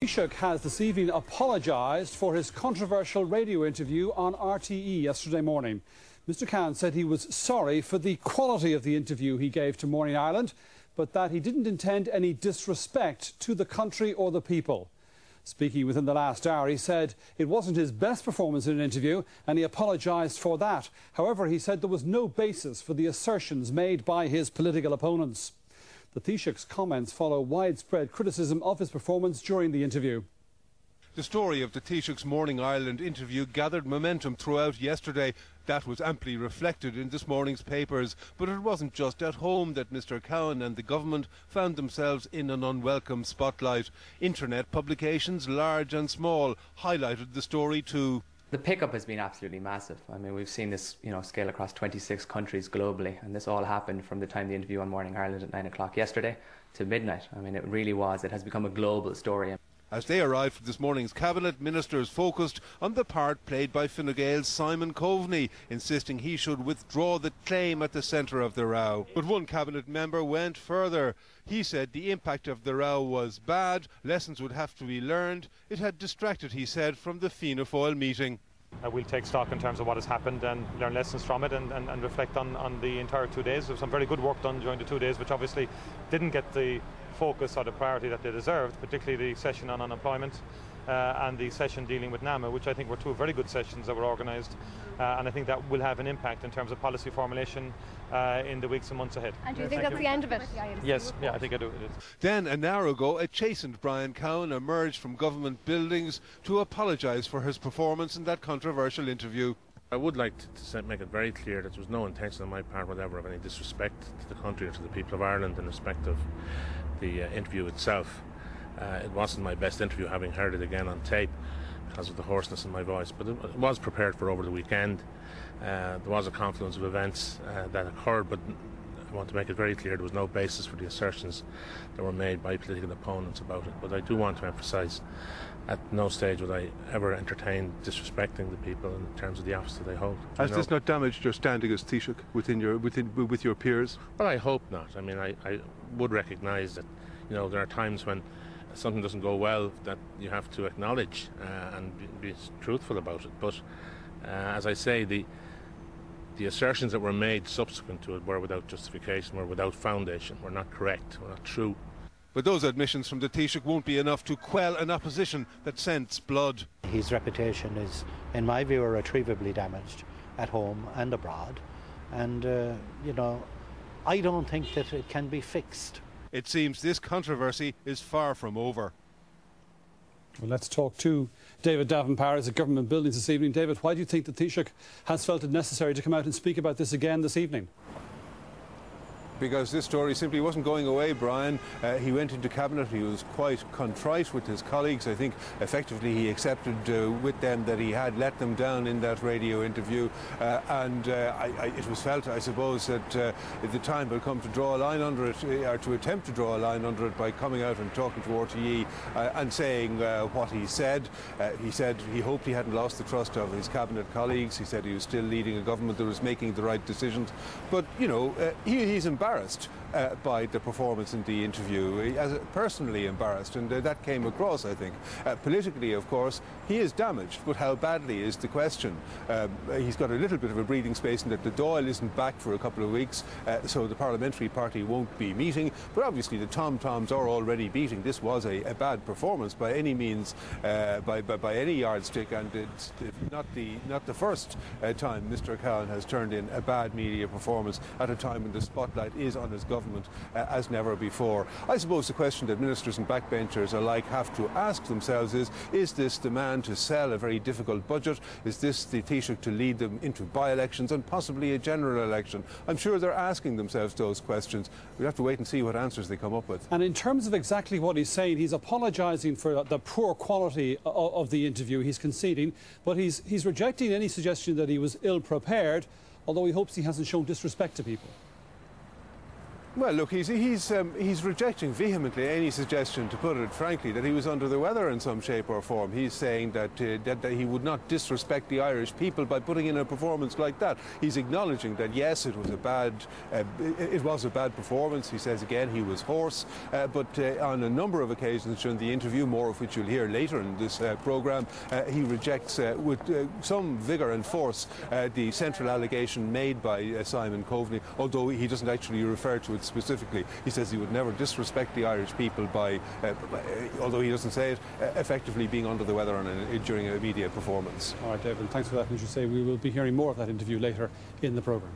Taoiseach has this evening apologised for his controversial radio interview on RTE yesterday morning. Mr Cowen said he was sorry for the quality of the interview he gave to Morning Ireland, but that he didn't intend any disrespect to the country or the people. Speaking within the last hour, he said it wasn't his best performance in an interview and he apologised for that. However, he said there was no basis for the assertions made by his political opponents. The Taoiseach's comments follow widespread criticism of his performance during the interview. The story of the Taoiseach's Morning Ireland interview gathered momentum throughout yesterday. That was amply reflected in this morning's papers. But it wasn't just at home that Mr Cowen and the government found themselves in an unwelcome spotlight. Internet publications, large and small, highlighted the story too. The pickup has been absolutely massive. I mean, we've seen this, scale across 26 countries globally, and this all happened from the time the interview on Morning Ireland at 9 o'clock yesterday to midnight. I mean, it really was. It has become a global story. As they arrived for this morning's cabinet, ministers focused on the part played by Fine Gael's Simon Coveney, insisting he should withdraw the claim at the centre of the row. But one cabinet member went further. He said the impact of the row was bad, lessons would have to be learned. It had distracted, he said, from the Fianna Fáil meeting. We'll take stock in terms of what has happened and learn lessons from it and reflect on the entire 2 days. There was some very good work done during the 2 days, which obviously didn't get the focus or the priority that they deserved, particularly the session on unemployment and the session dealing with NAMA, which I think were two very good sessions that were organised, and I think that will have an impact in terms of policy formulation in the weeks and months ahead. And do you think that's the end of it? Yes, yeah, I think I do. Then, an hour ago, a chastened Brian Cowen emerged from government buildings to apologise for his performance in that controversial interview. I would like to make it very clear that there was no intention on my part whatever of any disrespect to the country or to the people of Ireland in respect of the interview itself. It wasn't my best interview, having heard it again on tape because of the hoarseness in my voice, but it was prepared for over the weekend. There was a confluence of events that occurred, but I want to make it very clear there was no basis for the assertions that were made by political opponents about it. But I do want to emphasise at no stage would I ever entertain disrespecting the people in terms of the office that they hold. Has this not damaged your standing as Taoiseach with your peers? Well, I hope not. I mean, I would recognise that there are times when something doesn't go well that you have to acknowledge and be truthful about it. But as I say, the assertions that were made subsequent to it were without justification, were without foundation, were not correct, were not true. But those admissions from the Taoiseach won't be enough to quell an opposition that scents blood. His reputation is, in my view, irretrievably damaged at home and abroad. And, I don't think that it can be fixed. It seems this controversy is far from over. Well, let's talk to David Davin at Government Buildings this evening. David, why do you think the Taoiseach has felt it necessary to come out and speak about this again this evening? Because this story simply wasn't going away, Brian. He went into cabinet, he was quite contrite with his colleagues. I think effectively he accepted with them that he had let them down in that radio interview, and it was felt, I suppose, that the time had come to draw a line under it, or to attempt to draw a line under it by coming out and talking to RTE and saying what he said. He said he hoped he hadn't lost the trust of his cabinet colleagues. He said he was still leading a government that was making the right decisions. But, he's embarrassed by the performance in the interview, personally embarrassed, and that came across, I think. Politically, of course, he is damaged, but how badly is the question. He's got a little bit of a breathing space in that the Dáil isn't back for a couple of weeks, so the parliamentary party won't be meeting, but obviously the tom-toms are already beating. This was a bad performance by any means, by any yardstick, and it's not the first time Mr Cowen has turned in a bad media performance at a time when the spotlight is on his government as never before. I suppose the question that ministers and backbenchers alike have to ask themselves is this the man to sell a very difficult budget? Is this the Taoiseach to lead them into by-elections and possibly a general election? I'm sure they're asking themselves those questions. We'll have to wait and see what answers they come up with. And in terms of exactly what he's saying, he's apologising for the poor quality of the interview. He's conceding, but he's rejecting any suggestion that he was ill-prepared, although he hopes he hasn't shown disrespect to people. Well, look, he's rejecting vehemently any suggestion, to put it frankly, that he was under the weather in some shape or form. He's saying that he would not disrespect the Irish people by putting in a performance like that. He's acknowledging that yes, it was a bad performance. He says again he was hoarse, but on a number of occasions during the interview, more of which you'll hear later in this programme, he rejects with some vigour and force the central allegation made by Simon Coveney, although he doesn't actually refer to it specifically. He says he would never disrespect the Irish people by although he doesn't say it, effectively being under the weather during a media performance. All right, Davin, thanks for that. And as you say, we will be hearing more of that interview later in the programme.